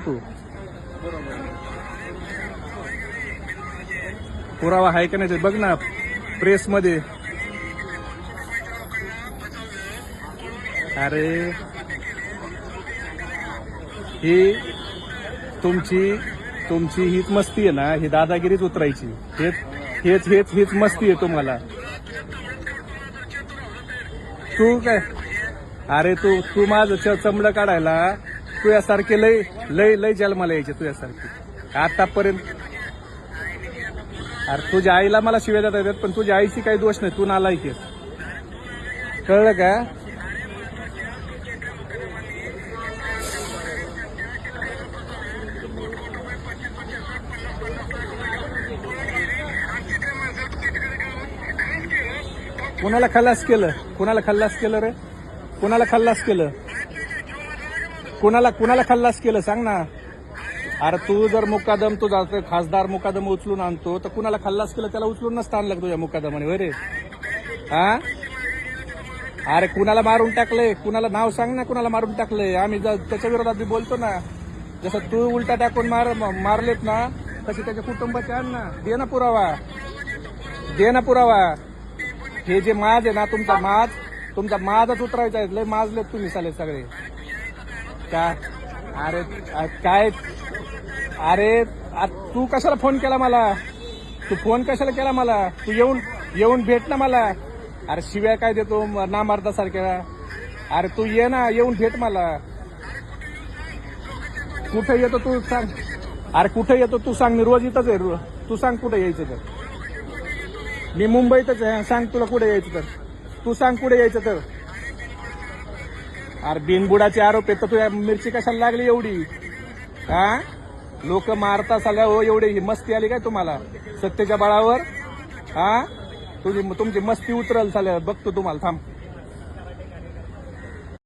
तू पुरावा आहे का नाही ते बघ ना प्रेस मध्ये. अरे ही तुमची हीच मस्ती आहे ना, ही दादागिरीच उतरायची. हेच मस्ती आहे तुम्हाला. तू काय अरे तू माझं चमडं काढायला तुझ्यासारखे लय लय लय जन्माला यायचे तुझ्यासारखे आतापर्यंत. अरे तुझ्या आईला मला शिव्या देता येतात, पण तुझ्या आईची काही दोष नाही, तू नालायक आहेस. कळलं का? कुणाला खल्लास केलं? कुणाला खल्लास केलं रे? कुणाला खल्लास केलं? कुणाला खल्लास केलं सांग ना. अरे तू जर मुकादम तुझा खासदार मुकादम उचलून आणतो तर कुणाला खल्लास केलं त्याला उचलून नसतं आणलं तुझ्या मुकादमाने वय रे? हा अरे कुणाला मारून टाकलंय? कुणाला नाव सांग ना, कुणाला मारून टाकलंय? आम्ही त्याच्या विरोधात बी बोलतो ना. जसं तू उलटा टाकून मारलेत ना, तशी त्याच्या कुटुंबाचे आण ना. दे ना पुरावा. हे जे माज आहे ना तुमचा माजच उतरायचा आहे. लय माजलेत तुम्ही साले सगळे का? अरे काय अरे तू कशाला फोन केला मला? तू फोन कशाला केला मला? तू येऊन भेट ना मला. अरे शिव्या काय देतो नामार्दासारख्या? अरे तू ये ना, येऊन भेट मला. कुठे येतो तू सांग? अरे कुठे येतो तू सांग? मी रोज इथंच आहे. तू सांग कुठे यायचं तर. मी मुंबईतच आहे. सांग तुला कुठे यायचं तर. तू सांग कुठे यायचं तर. अरे बिनबुडाचे आरोप आहेत तर तुझ्या मिरची कशाला लागली एवढी? हा लोक मारता साल्या हो, एवढी ही मस्ती आली काय तुम्हाला सत्तेच्या बळावर? हा तुमची मस्ती उतरल साल्या, बघतो तुम्हाला थांब.